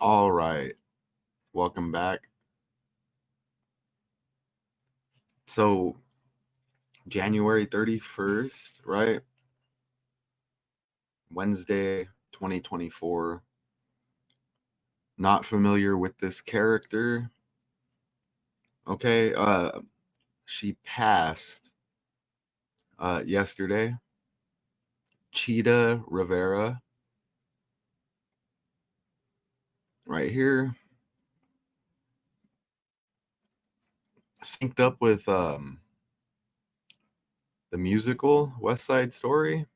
All right. Welcome back. So, January 31st, right? Wednesday, 2024. Not familiar with this character. Okay, she passed yesterday. Chita Rivera, right here, synced up with the musical West Side Story.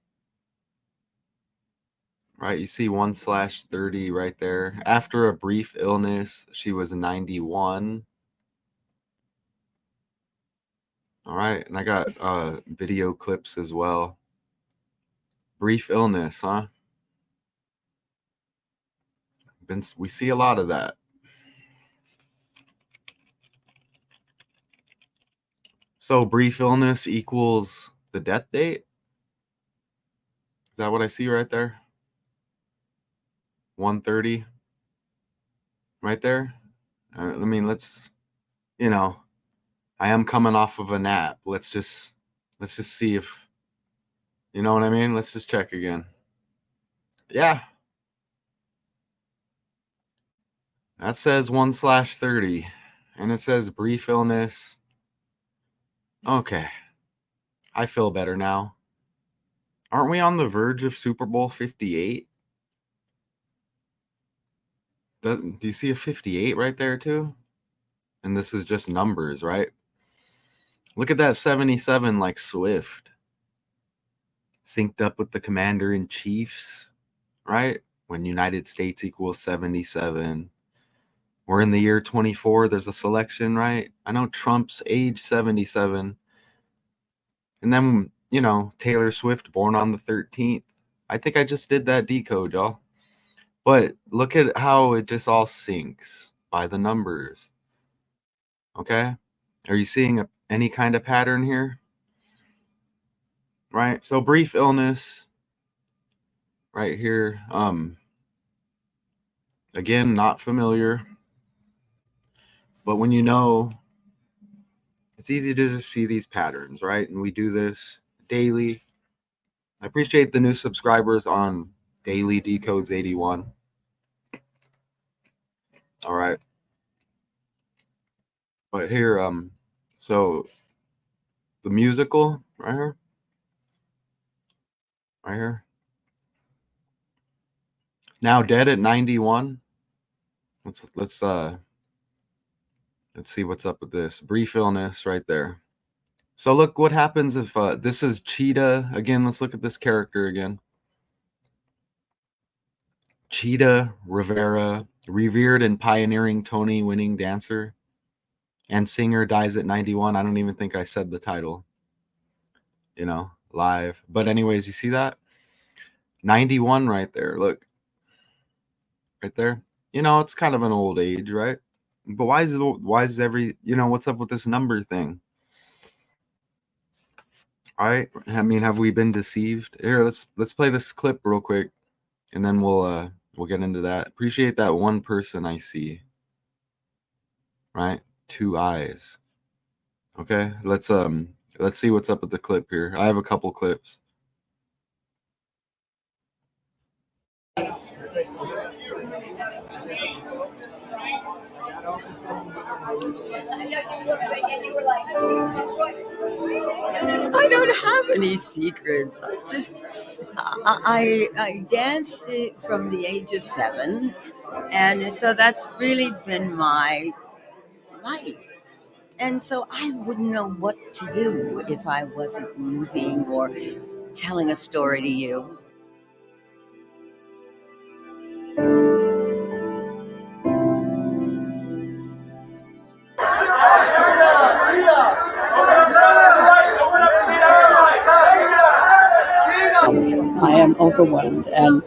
Right, you see 1/30 right there. After a brief illness, she was 91. All right, and I got video clips as well. Brief illness, huh? We see a lot of that. So brief illness equals the death date? Is that what I see right there? 1:30 right there. Let's, I am coming off of a nap. Let's just see if, you know what I mean? Let's just check again. Yeah. That says 1/30 and it says brief illness. Okay. I feel better now. Aren't we on the verge of Super Bowl 58? Do you see a 58 right there too? And this is just numbers, right? Look at that 77 like Swift. Synced up with the Commander-in-Chiefs, right? When United States equals 77. We're in the year 24. There's a selection, right? I know Trump's age 77. And then, Taylor Swift born on the 13th. I think I just did that decode, y'all. But look at how it just all syncs by the numbers. Okay? Are you seeing any kind of pattern here? Right? So brief illness right here. Again, not familiar. But when you know, it's easy to just see these patterns, right? And we do this daily. I appreciate the new subscribers on Daily Decodes 81. All right. But here, so the musical right here. Right here. Now dead at 91. Let's see what's up with this. Brief illness right there. So look what happens if this is Chita. Again, let's look at this character again. Chita Rivera, revered and pioneering Tony-winning dancer and singer, dies at 91. I don't even think I said the title, live. But anyways, you see that? 91 right there. Look. Right there. It's kind of an old age, right? But why is what's up with this number thing? All right. I mean, have we been deceived? Here, let's play this clip real quick and then we'll get into that. Appreciate that one person I see. Right? 2 eyes. Okay? Let's see what's up with the clip here. I have a couple clips. I don't have any secrets. I danced from the age of 7, and so that's really been my life. And so I wouldn't know what to do if I wasn't moving or telling a story to you. I am overwhelmed, and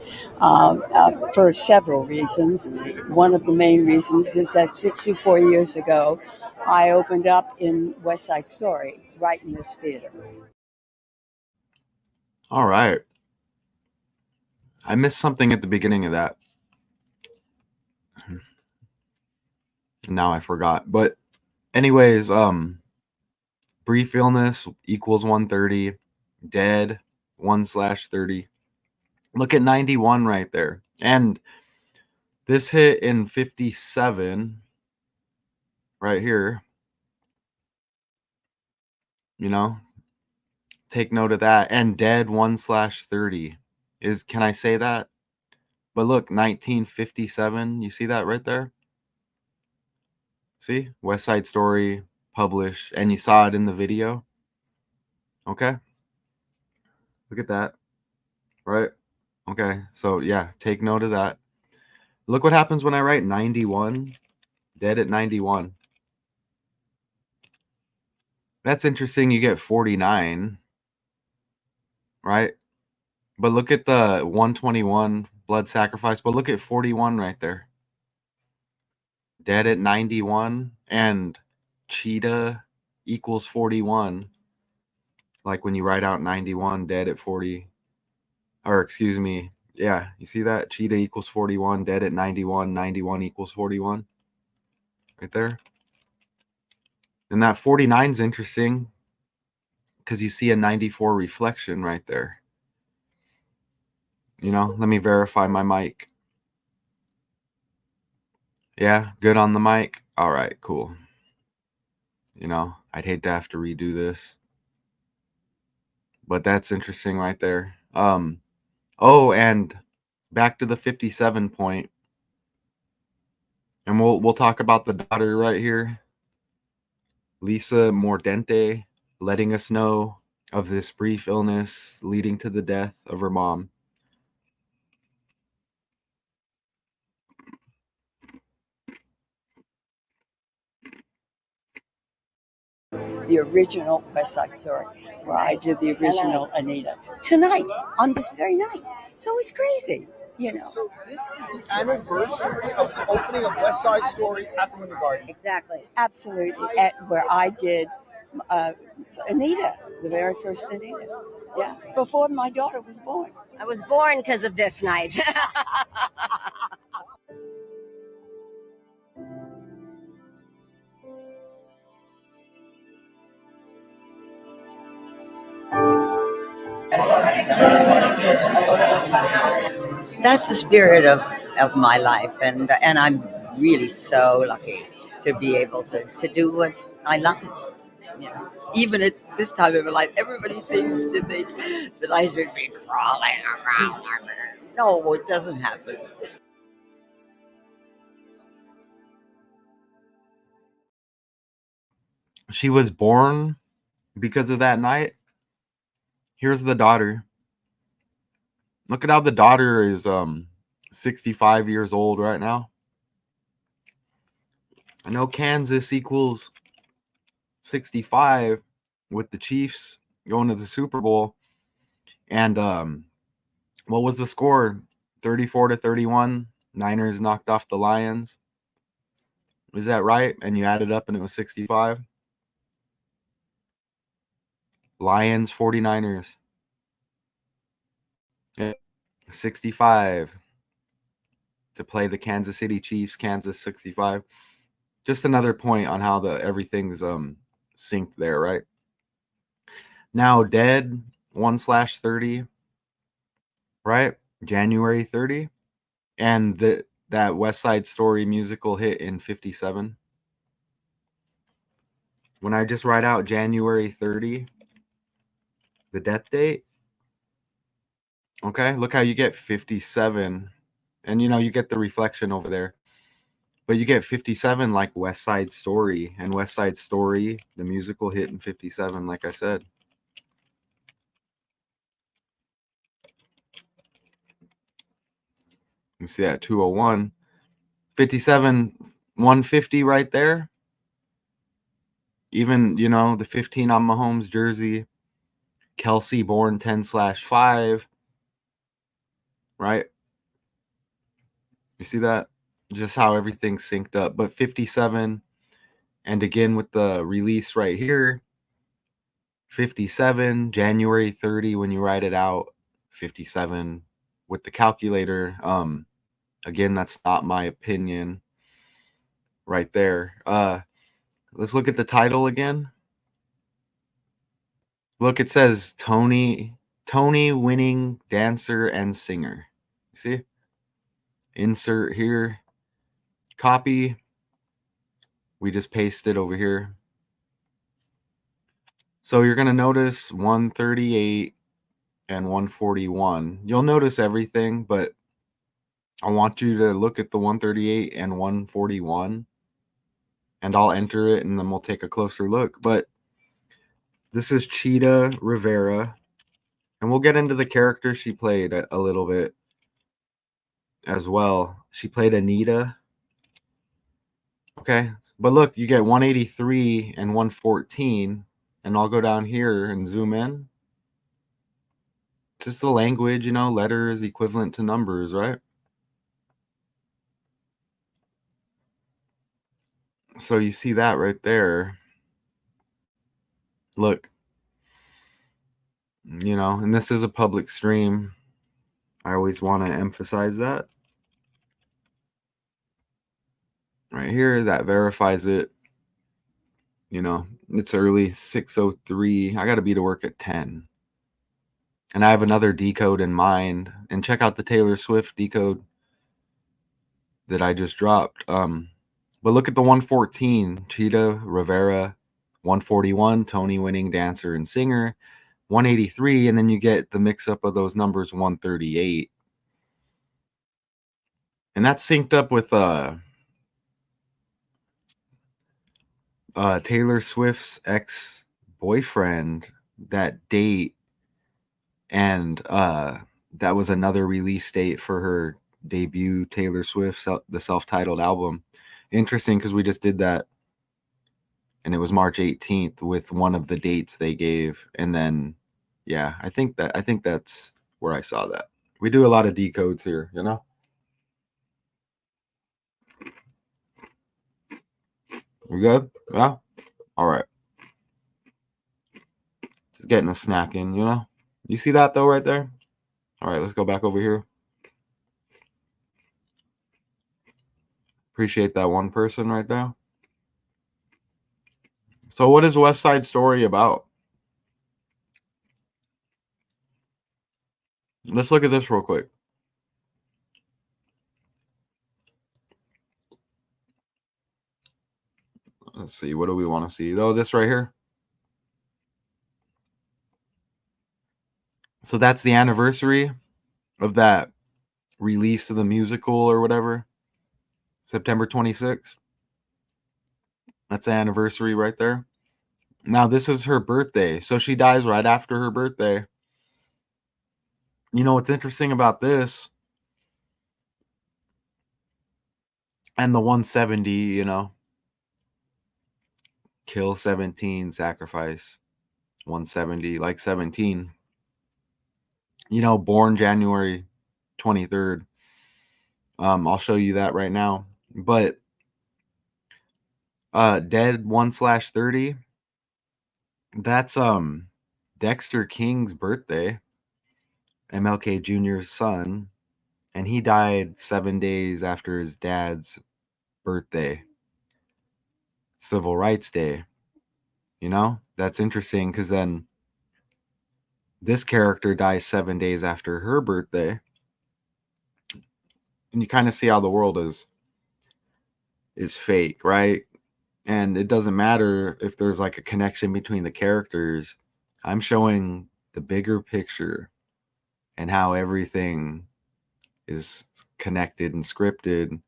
for several reasons. One of the main reasons is that 64 years ago, I opened up in West Side Story, right in this theater. All right. I missed something at the beginning of that. Now I forgot. But anyways, brief illness equals 130, dead 1/30. Look at 91 right there. And this hit in 57 right here. You know, take note of that. And dead 1/30 is, can I say that? But look, 1957, you see that right there? See? West Side Story published, and you saw it in the video. Okay? Look at that. Right? Okay. So, yeah, take note of that. Look what happens when I write 91, dead at 91. That's interesting. You get 49, right? But look at the 121 blood sacrifice. But look at 41 right there. Dead at 91. And Cheetah equals 41. Like when you write out 91, dead at 40. Or excuse me. Yeah, you see that? Cheetah equals 41. Dead at 91. 91 equals 41. Right there. And that 49 is interesting because you see a 94 reflection right there. You know, let me verify my mic. Yeah, good on the mic. All right, cool. You know, I'd hate to have to redo this, but that's interesting right there. Oh, and back to the 57 point, and we'll talk about the daughter right here, Lisa Mordente, letting us know of this brief illness leading to the death of her mom. The original West Side Story, where I did the original Anita tonight on this very night. So it's crazy, you know. So this is the anniversary of the opening of West Side Story at the Winter Garden. Exactly. Absolutely. At where I did Anita, the very first Anita. Yeah. Before my daughter was born. I was born because of this night. That's the spirit of my life, and I'm really so lucky to be able to do what I love. You know, even at this time of my life, everybody seems to think that I should be crawling around. No, it doesn't happen. She was born because of that night. Here's the daughter. Look at how the daughter is 65 years old right now. I know Kansas equals 65 with the Chiefs going to the Super Bowl. And what was the score? 34-31. Niners knocked off the Lions. Is that right? And you added up and it was 65. Lions, 49ers. Yeah. 65 to play the Kansas City Chiefs. Kansas 65. Just another point on how everything's synced there, right? Now dead 1/30, right? January 30, and that West Side Story musical hit in 57. When I just write out January 30, the death date, okay, look how you get 57, and you know you get the reflection over there, but you get 57 like West Side Story, and West Side Story, the musical hit in 57, like I said. You see that 201, 57, 150 right there. Even, you know, the 15 on Mahomes' jersey. Kelsey born 10/5. Right? You see that? Just how everything's synced up. But 57, and again with the release right here, 57, January 30, when you write it out, 57 with the calculator. Again, that's not my opinion. right there. Let's look at the title again. Look, it says Tony winning dancer and singer. See? Insert here. Copy. We just paste it over here. So you're going to notice 138 and 141. You'll notice everything, but I want you to look at the 138 and 141, and I'll enter it, and then we'll take a closer look. But this is Chita Rivera, and we'll get into the character she played a little bit as well. She played Anita. Okay, but look, you get 183 and 114, and I'll go down here and zoom in. It's just the language, you know, letters equivalent to numbers, right? So you see that right there. Look, you know, and this is a public stream. I always want to emphasize that. Right here, that verifies it. You know, it's early, 6:03. I got to be to work at 10. And I have another decode in mind. And check out the Taylor Swift decode that I just dropped. But look at the 114, Chita Rivera. 141, Tony winning dancer and singer. 183, and then you get the mix-up of those numbers, 138. And that's synced up with Taylor Swift's ex-boyfriend, that date, and that was another release date for her debut Taylor Swift, the self-titled album. Interesting, because we just did that, and it was March 18th with one of the dates they gave. And then, yeah, I think that's where I saw that. We do a lot of decodes here, you know. We good? Yeah. All right. Just getting a snack in, you know. You see that though, right there? All right, let's go back over here. Appreciate that one person right there. So what is West Side Story about? Let's look at this real quick. Let's see. What do we want to see? Oh, this right here. So that's the anniversary of that release of the musical or whatever. September 26th. That's the anniversary right there. Now, this is her birthday. So she dies right after her birthday. You know what's interesting about this? And the 170, you know, kill 17, sacrifice 170, like 17. You know, born January 23rd. I'll show you that right now. But dead 1/30. That's Dexter King's birthday, MLK Jr.'s son, and he died 7 days after his dad's birthday, Civil Rights Day. You know, that's interesting, because then this character dies 7 days after her birthday, and you kind of see how the world is fake, right? And it doesn't matter if there's like a connection between the characters. I'm showing the bigger picture and how everything is connected and scripted.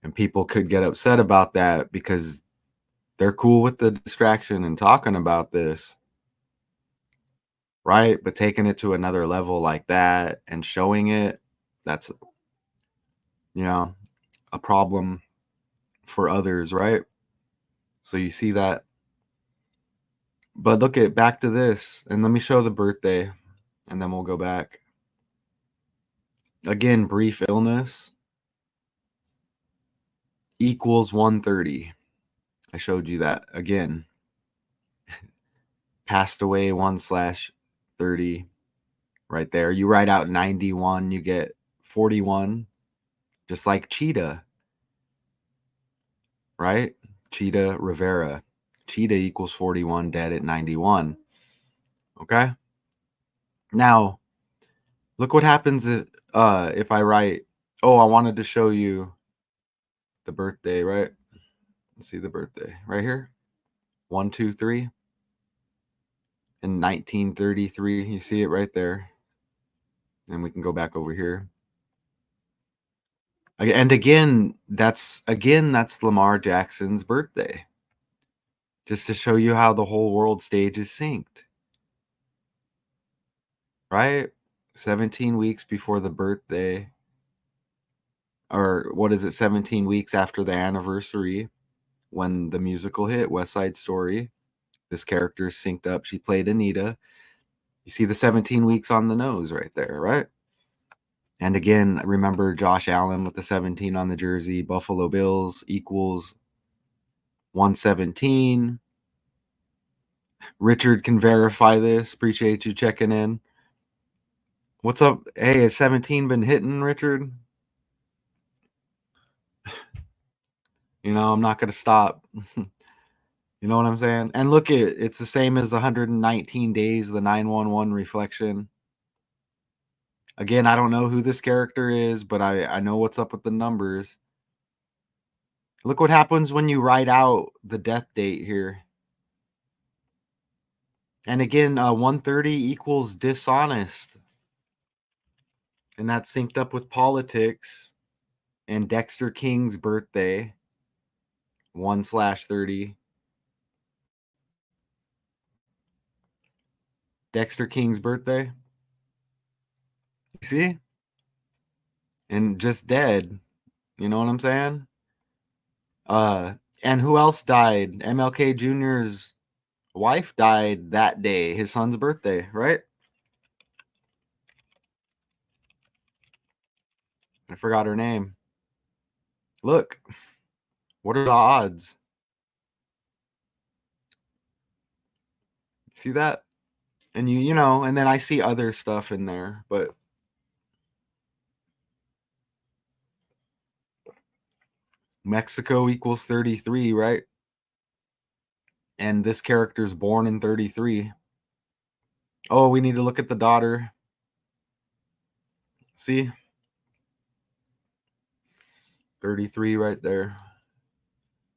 And people could get upset about that because they're cool with the distraction and talking about this, right? But taking it to another level like that and showing it, that's, you know, a problem for others, right? So you see that. But look at back to this, and let me show the birthday, and then we'll go back. Again, brief illness equals 130. I showed you that again. Passed away 1/30 right there. You write out 91, you get 41, just like Cheetah. right? Chita Rivera. Chita equals 41, dead at 91. Okay? Now, look what happens if I write, oh, I wanted to show you the birthday, right? Let's see the birthday right here. 1, 2, 3. In 1933. You see it right there. And we can go back over here. And again, that's Lamar Jackson's birthday. Just to show you how the whole world stage is synced. Right? 17 weeks before the birthday. Or what is it? 17 weeks after the anniversary when the musical hit, West Side Story. This character is synced up. She played Anita. You see the 17 weeks on the nose right there, right? And again, remember Josh Allen with the 17 on the jersey. Buffalo Bills equals 117. Richard can verify this. Appreciate you checking in. What's up? Hey, has 17 been hitting, Richard? You know, I'm not going to stop. You know what I'm saying? And look, it's the same as 119 days, the 911 reflection. Again, I don't know who this character is, but I know what's up with the numbers. Look what happens when you write out the death date here. And again, 130 equals dishonest. And that's synced up with politics and Dexter King's birthday. 1/30. Dexter King's birthday. You see? And just dead. You know what I'm saying? And who else died? MLK Jr.'s wife died that day, his son's birthday, right? I forgot her name. Look, what are the odds? See that? And you know, and then I see other stuff in there, but Mexico equals 33, right? And this character's born in 33. Oh, we need to look at the daughter. See? 33 right there.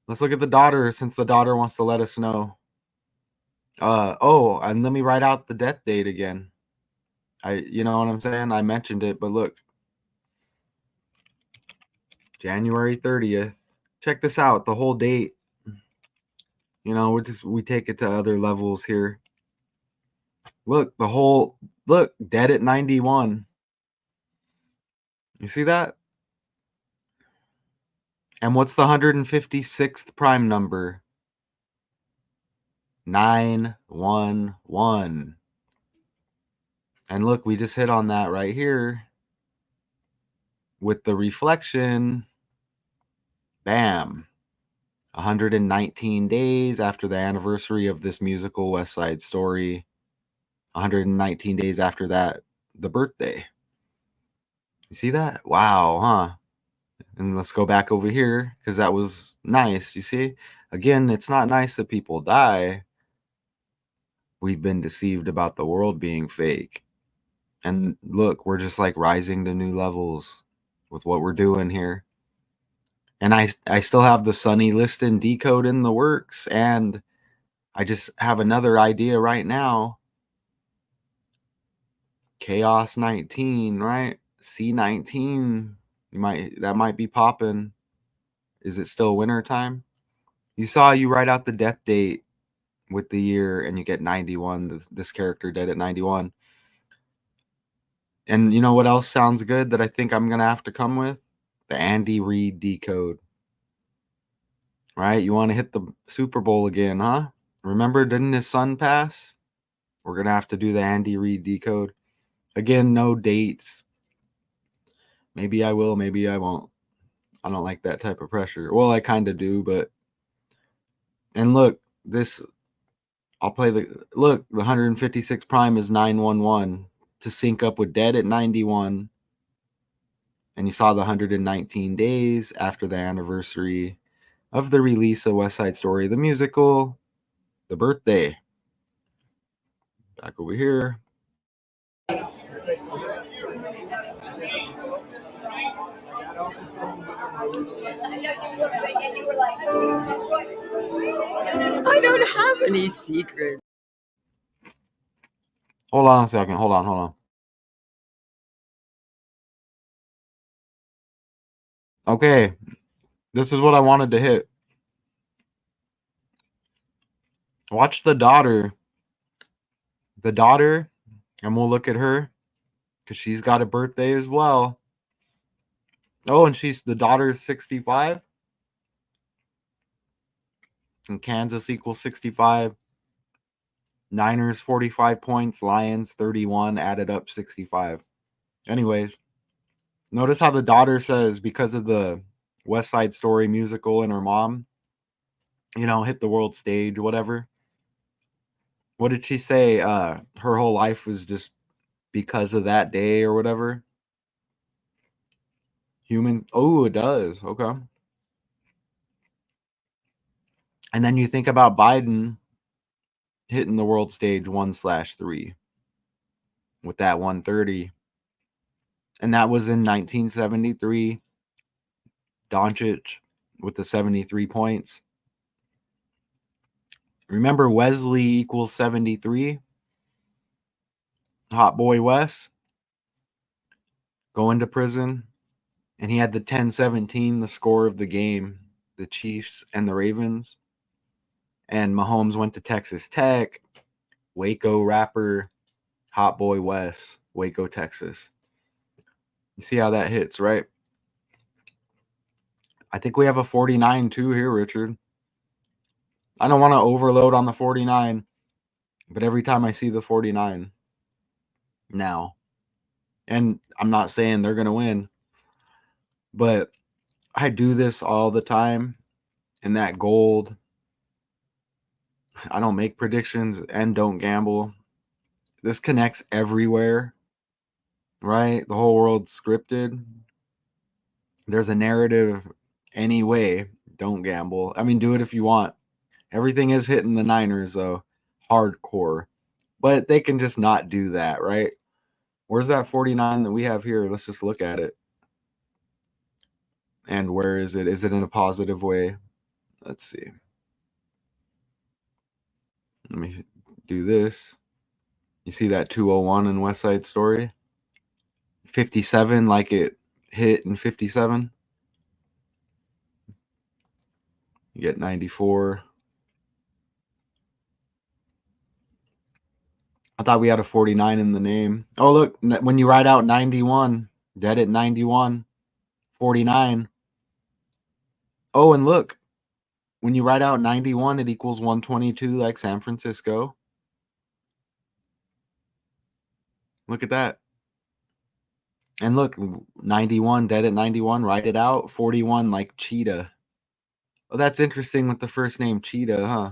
Let's look at the daughter since the daughter wants to let us know. Oh, and let me write out the death date again. You know what I'm saying? I mentioned it, but look. January 30th. Check this out, the whole date. You know, we take it to other levels here. Look, dead at 91. You see that? And what's the 156th prime number? 911. And look, we just hit on that right here with the reflection. Bam. 119 days after the anniversary of this musical West Side Story. 119 days after that, the birthday. You see that? Wow, huh? And let's go back over here because that was nice. You see? Again, it's not nice that people die. We've been deceived about the world being fake. And look, we're just like rising to new levels with what we're doing here. And I still have the Sunny Liston decode in the works. And I just have another idea right now. Chaos 19, right? C19. That might be popping. Is it still winter time? You write out the death date with the year and you get 91. This character dead at 91. And you know what else sounds good that I think I'm going to have to come with? The Andy Reid decode. Right? You want to hit the Super Bowl again, huh? Remember, didn't his son pass? We're going to have to do the Andy Reid decode. Again, no dates. Maybe I will, maybe I won't. I don't like that type of pressure. Well, I kind of do, but... And look, I'll play the 156 prime is 911 to sync up with dead at 91. And you saw the 119 days after the anniversary of the release of West Side Story, the musical, The Birthday. Back over here. I don't have any secrets. Hold on a second. Hold on. Okay, this is what I wanted to hit. Watch the daughter. The daughter, and we'll look at her because she's got a birthday as well. Oh, and the daughter is 65. And Kansas equals 65. Niners 45 points. Lions 31. Added up 65. Anyways, notice how the daughter says because of the West Side Story musical and her mom, hit the world stage, whatever. What did she say? Her whole life was just because of that day or whatever. Human. Oh, it does. Okay. And then you think about Biden hitting the world stage 1/3 with that 130. And that was in 1973. Doncic with the 73 points. Remember Wesley equals 73? Hot Boy Wes going to prison. And he had the 10-17, the score of the game, the Chiefs and the Ravens. And Mahomes went to Texas Tech. Waco rapper, Hot Boy Wes, Waco, Texas. You see how that hits, right? I think we have a 49 too here, Richard. I don't want to overload on the 49, but every time I see the 49 now, and I'm not saying they're going to win, but I do this all the time. And that gold, I don't make predictions and don't gamble. This connects everywhere, right? The whole world's scripted. There's a narrative anyway. Don't gamble. I mean, do it if you want. Everything is hitting the Niners, though. Hardcore. But they can just not do that, right? Where's that 49 that we have here? Let's just look at it. And where is it? Is it in a positive way? Let's see. Let me do this. You see that 201 in West Side Story? 57, like it hit in 57. You get 94. I thought we had a 49 in the name. Oh, look, when you write out 91, dead at 91, 49. Oh, and look, when you write out 91, it equals 122 like San Francisco. Look at that. And look, 91, dead at 91, write it out. 41 like Cheetah. Oh, that's interesting with the first name Cheetah, huh?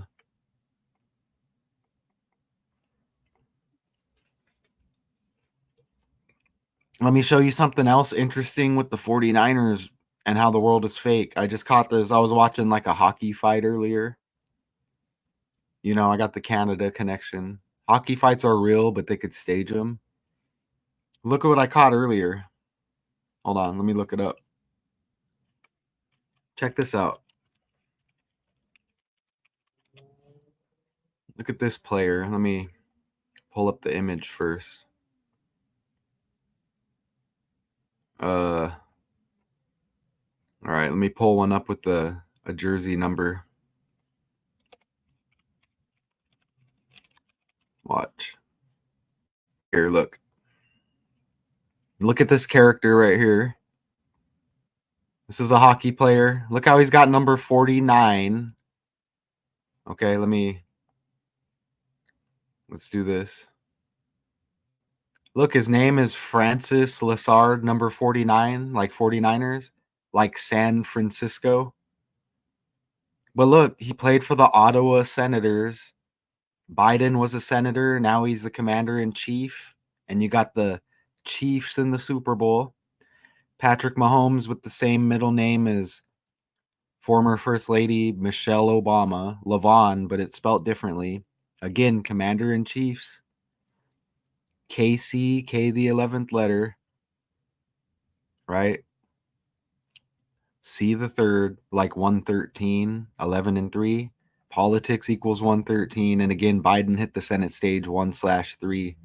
Let me show you something else interesting with the 49ers and how the world is fake. I just caught this. I was watching like a hockey fight earlier. I got the Canada connection. Hockey fights are real, but they could stage them. Look at what I caught earlier. Hold on, let me look it up. Check this out. Look at this player. Let me pull up the image first. All right, let me pull one up with a jersey number. Watch. Here, look. Look at this character right here. This is a hockey player. Look how he's got number 49. Okay, let's do this. Look, his name is Francis Lassard, number 49, like 49ers, like San Francisco. But look, he played for the Ottawa Senators. Biden was a senator. Now he's the commander-in-chief. And you got the Chiefs in the Super Bowl. Patrick Mahomes with the same middle name as Former First Lady Michelle Obama, Lavon, but it's spelled differently. Again, Commander-in-Chiefs. KC, K the 11th letter, right? C the third, like 113, 11 and 3. Politics equals 113. And again, Biden hit the Senate stage 1/3.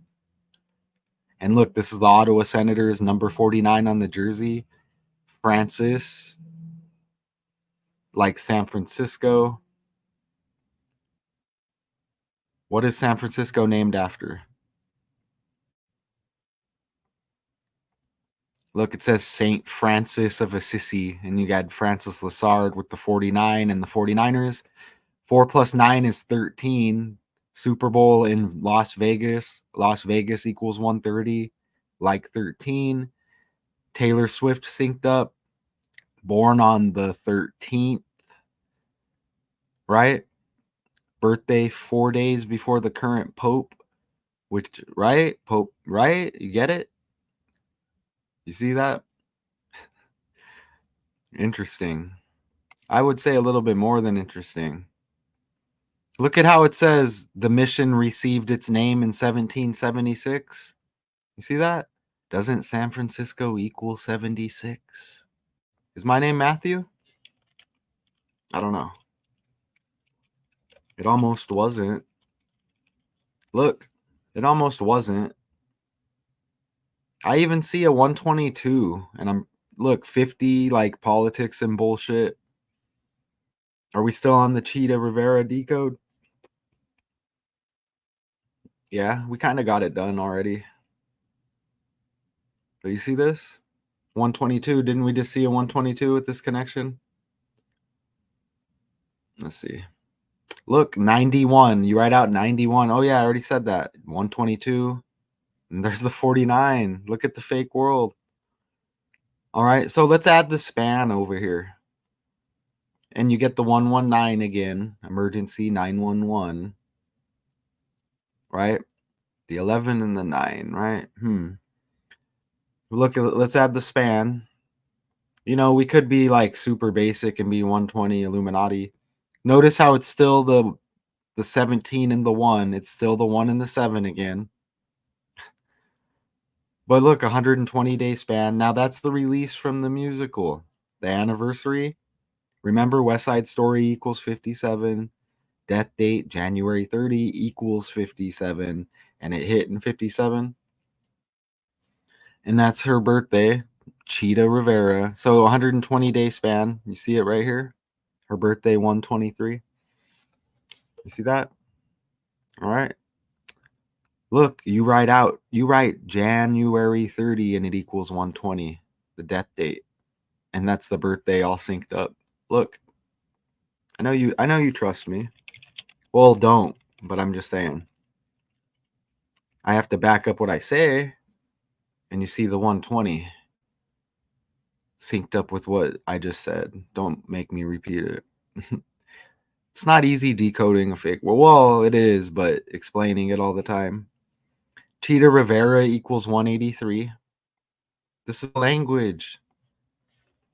And look, this is the Ottawa Senators, number 49 on the jersey. Francis, like San Francisco. What is San Francisco named after? Look, it says St. Francis of Assisi, and you got Francis Lassard with the 49 and the 49ers. 4 plus 9 is 13. Super Bowl in Las Vegas. Las Vegas equals 130, like 13. Taylor Swift synced up. Born on the 13th, right? Birthday 4 days before the current Pope, which, right? Pope, right? You get it? You see that? Interesting. I would say a little bit more than interesting. Look at how it says the mission received its name in 1776. You see that? Doesn't San Francisco equal 76? Is my name Matthew? I don't know. It almost wasn't. Look, it almost wasn't. I even see a 122, and I'm, look, 50, like politics and bullshit. Are we still on the Chita Rivera decode? Yeah, we kind of got it done already. But you see this? 122. Didn't we just see a 122 with this connection? Let's see. Look, 91. You write out 91. Oh, yeah, I already said that. 122. And there's the 49. Look at the fake world. All right, so let's add the span over here. And you get the 119 again. Emergency 911. Right? The 11 and the 9, right? Look, let's add the span. You know, we could be like super basic and be 120 Illuminati. Notice how it's still the 17 and the 1. It's still the 1 and the 7 again. But look, 120-day span. Now that's the release from the musical. The anniversary. Remember, West Side Story equals 57. Death date, January 30 equals 57. And it hit in 57. And that's her birthday, Chita Rivera. So 120-day span. You see it right here? Her birthday, 123. You see that? All right. Look, you write January 30 and it equals 120, the death date. And that's the birthday all synced up. Look, I know you trust me. Well, don't, but I'm just saying. I have to back up what I say. And you see the 120 synced up with what I just said. Don't make me repeat it. It's not easy decoding a fake. Well, it is, but explaining it all the time. Chita Rivera equals 183. This is language.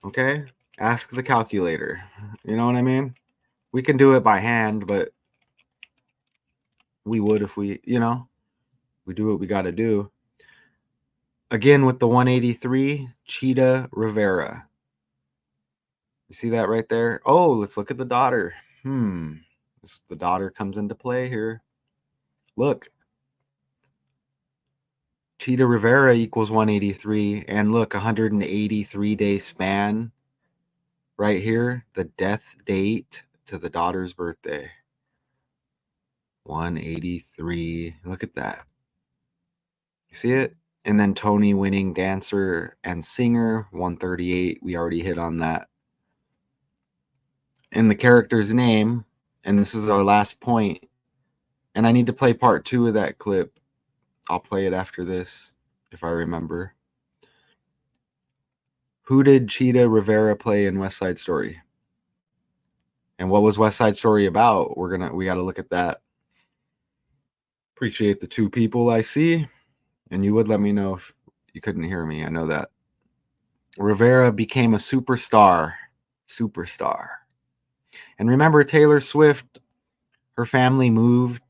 Okay? Ask the calculator. You know what I mean? We can do it by hand, but we would if we do what we got to do. Again, with the 183, Chita Rivera. You see that right there? Oh, let's look at the daughter. The daughter comes into play here. Look. Chita Rivera equals 183. And look, 183-day span. Right here, the death date to the daughter's birthday. 183. Look at that. You see it? And then Tony winning dancer and singer, 138. We already hit on that. And the character's name, and this is our last point. And I need to play part 2 of that clip. I'll play it after this, if I remember. Who did Chita Rivera play in West Side Story? And what was West Side Story about? We got to look at that. Appreciate the 2 people I see. And you would let me know if you couldn't hear me. I know that. Rivera became a superstar. And remember, Taylor Swift, her family moved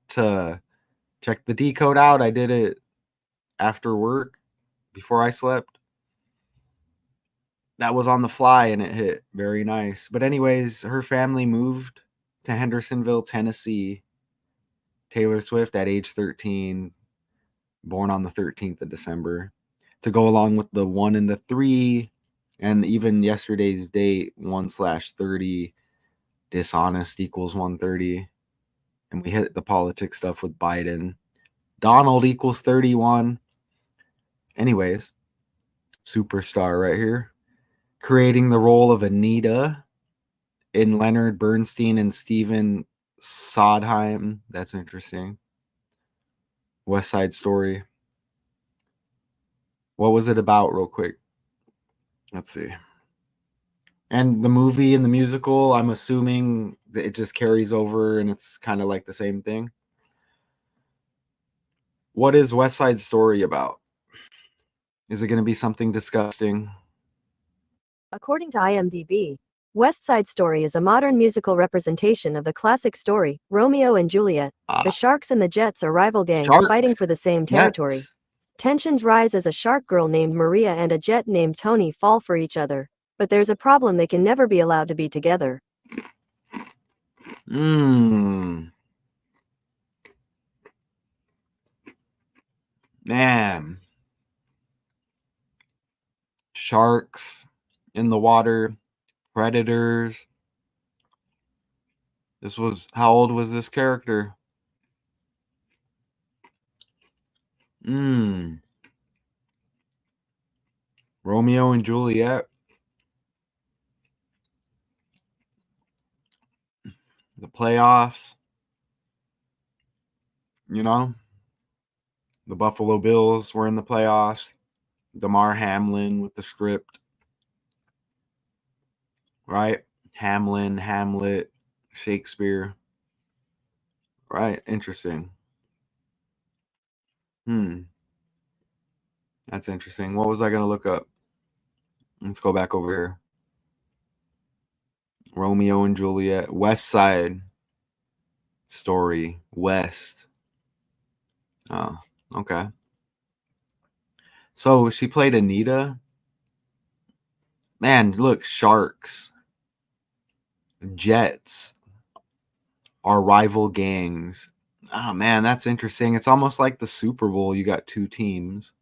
to check the decode out. I did it after work before I slept. That was on the fly and it hit very nice. But anyways, her family moved to Hendersonville, Tennessee. Taylor Swift at age 13, born on the 13th of December, to go along with the 1 and the 3, and even yesterday's date 1/30, dishonest equals 130, and we hit the politics stuff with Biden. Donald equals 31. Anyways, superstar right here, creating the role of Anita in Leonard Bernstein and Stephen Sondheim. That's interesting. West Side Story. What was it about, real quick? Let's see. And the movie and the musical, I'm assuming that it just carries over and it's kind of like the same thing. What is West Side Story about? Is it going to be something disgusting? According to IMDb, West Side Story is a modern musical representation of the classic story, Romeo and Juliet. The Sharks and the Jets are rival gangs fighting for the same territory. Yes. Tensions rise as a shark girl named Maria and a jet named Tony fall for each other. But there's a problem: they can never be allowed to be together. Man. Sharks in the water, predators. How old was this character? Romeo and Juliet. The playoffs. The Buffalo Bills were in the playoffs. Damar Hamlin with the script. Right? Hamlin, Hamlet, Shakespeare. Right? Interesting. That's interesting. What was I going to look up? Let's go back over here. Romeo and Juliet. West Side Story. West. Oh, okay. So she played Anita. Man, look, sharks, jets are rival gangs. Oh, man, that's interesting. It's almost like the Super Bowl. You got two teams.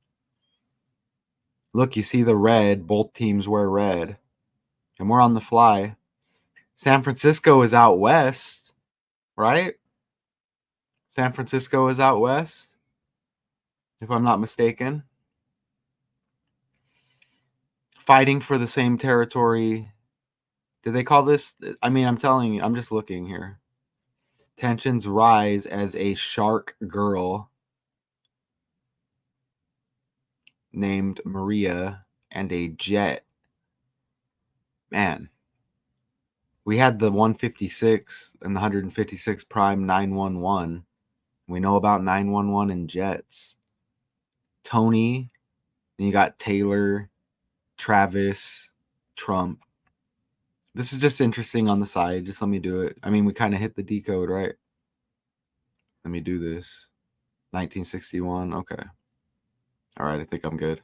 Look, you see the red. Both teams wear red. And we're on the fly. San Francisco is out west, right? San Francisco is out west, if I'm not mistaken. Fighting for the same territory. Do they call this? I mean, I'm telling you, I'm just looking here. Tensions rise as a shark girl named Maria and a jet. Man, we had the 156 and the 156 prime 911. We know about 911 and jets. Tony, then you got Taylor, Travis, Trump. This is just interesting on the side. Just let me do it. I mean, we kind of hit the decode, right? Let me do this. 1961. Okay. All right. I think I'm good.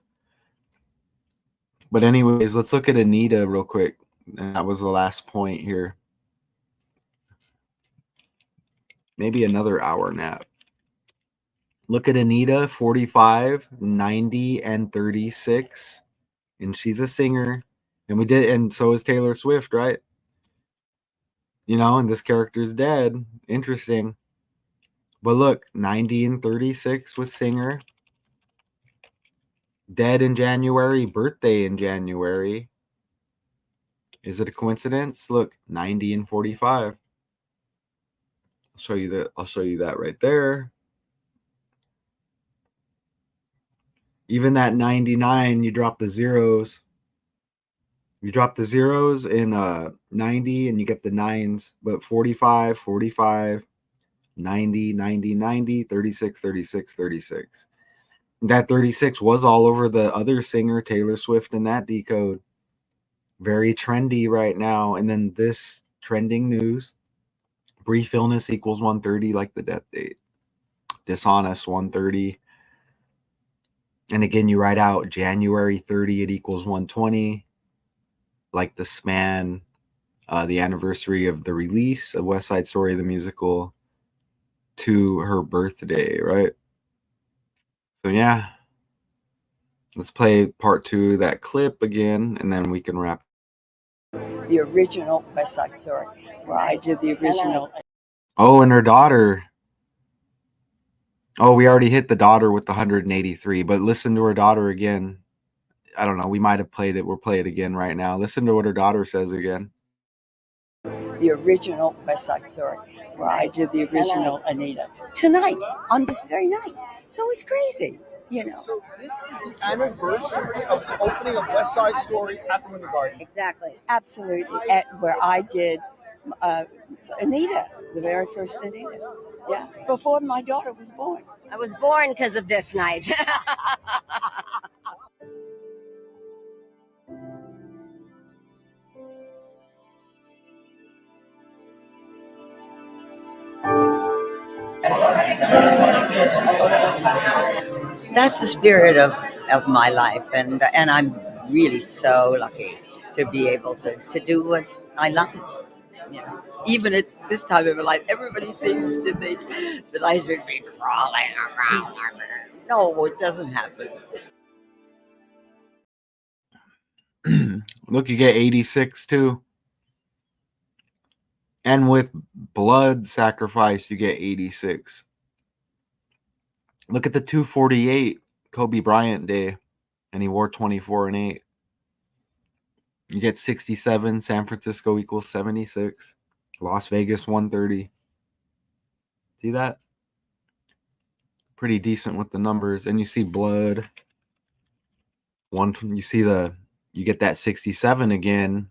But anyways, let's look at Anita real quick. And that was the last point here. Maybe another hour nap. Look at Anita, 45, 90, and 36. And she's a singer. And so is Taylor Swift, right? And this character's dead. Interesting. But look, 90 and 36 with singer. Dead in January, birthday in January. Is it a coincidence? Look, 90 and 45. I'll show you that right there. Even that 99, you drop the zeros. You drop the zeros in 90 and you get the nines, but 45, 45, 90, 90, 90, 36, 36, 36. That 36 was all over the other singer, Taylor Swift, in that decode. Very trendy right now. And then this trending news. Brief illness equals 130, like the death date. Dishonest 130. And again, you write out January 30, it equals 120. Like the span, the anniversary of the release of West Side Story, the musical, to her birthday, right? So yeah, let's play part 2 of that clip again, and then we can wrap. The original West Side Story, where I did the original. Oh, and her daughter. Oh, we already hit the daughter with the 183, but listen to her daughter again. I don't know, we might have played it. We'll play it again right now. Listen to what her daughter says again. The original West Side Story, where I did the original Anita. Tonight, on this very night. So it's crazy, you know. So this is the anniversary of the opening of West Side Story at the Winter Garden. Exactly. Absolutely. Where I did Anita, the very first Anita. Yeah, before my daughter was born. I was born because of this night. That's the spirit of my life, and I'm really so lucky to be able to do what I love. You know, even at this time of my life, everybody seems to think that I should be crawling around. No, it doesn't happen. Look, you get 86 too. And with blood sacrifice, you get 86. Look at the 248 Kobe Bryant Day, and he wore 24 and 8. You get 67. San Francisco equals 76. Las Vegas 130. See that? Pretty decent with the numbers. And you see blood. You see you get that 67 again,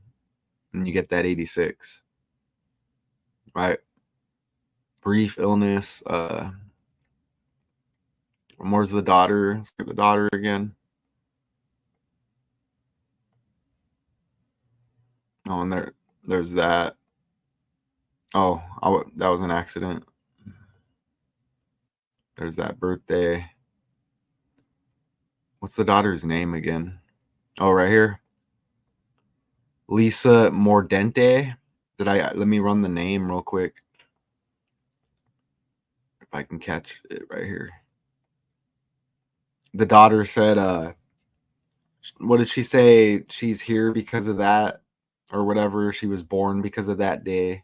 and you get that 86. Right? Brief illness. Where's the daughter? Let's get the daughter again. Oh, and there's that. Oh, that was an accident. There's that birthday. What's the daughter's name again? Oh, right here. Lisa Mordente. Let me run the name real quick. If I can catch it right here. The daughter said, what did she say? She's here because of that, or whatever. She was born because of that day.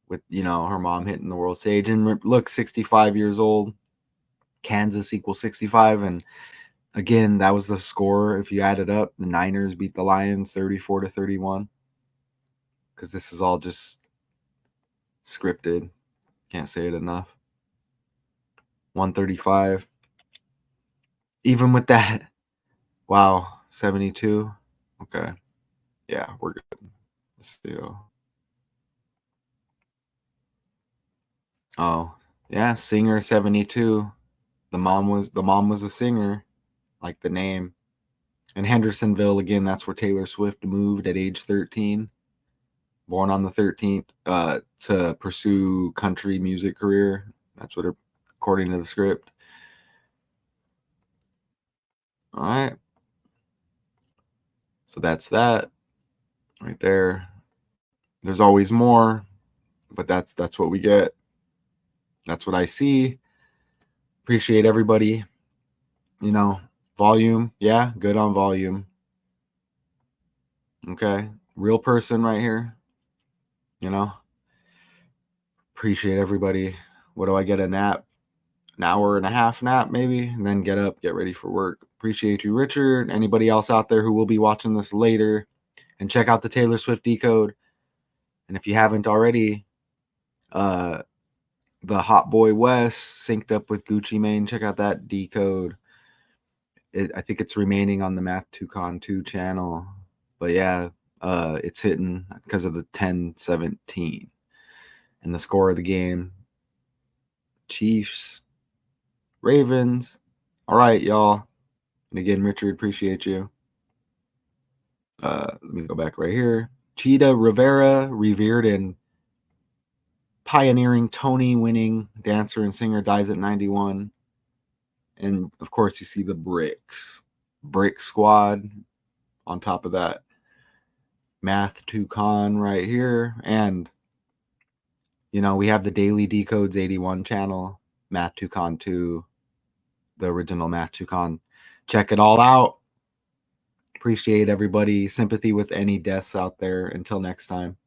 With, her mom hitting the world stage. And look, 65 years old. Kansas equals 65. And again, that was the score. If you add it up, the Niners beat the Lions 34-31. Because this is all just scripted. Can't say it enough. 135. Even with that. Wow. 72. Okay. Yeah, we're good. Still. Oh, yeah, singer 72. The mom was a singer, like the name. And Hendersonville, again, that's where Taylor Swift moved at age 13. Born on the 13th, to pursue country music career. That's what, according to the script. All right. So that's that right there. There's always more, but that's what we get. That's what I see. Appreciate everybody. Volume. Yeah, good on volume. Okay. Real person right here. Appreciate everybody. What do I get? A nap? An hour and a half nap maybe, and then get up, get ready for work. Appreciate you, Richard. Anybody else out there who will be watching this later, and check out the Taylor Swift decode. And if you haven't already, the Hot Boy West synced up with Gucci Mane, check out that decode. I think it's remaining on the Math 2Con 2 channel, but yeah, it's hitting because of the 10-17 and the score of the game. Chiefs, Ravens. All right, y'all. And again, Richard, appreciate you. Let me go back right here. Chita Rivera, revered and pioneering Tony-winning dancer and singer, dies at 91. And of course, you see the Brick Squad on top of that. Math Toucan right here. And, you know, we have the Daily Decodes 81 channel, Math Toucan 2, the original Math Toucan. Check it all out. Appreciate everybody. Sympathy with any deaths out there. Until next time.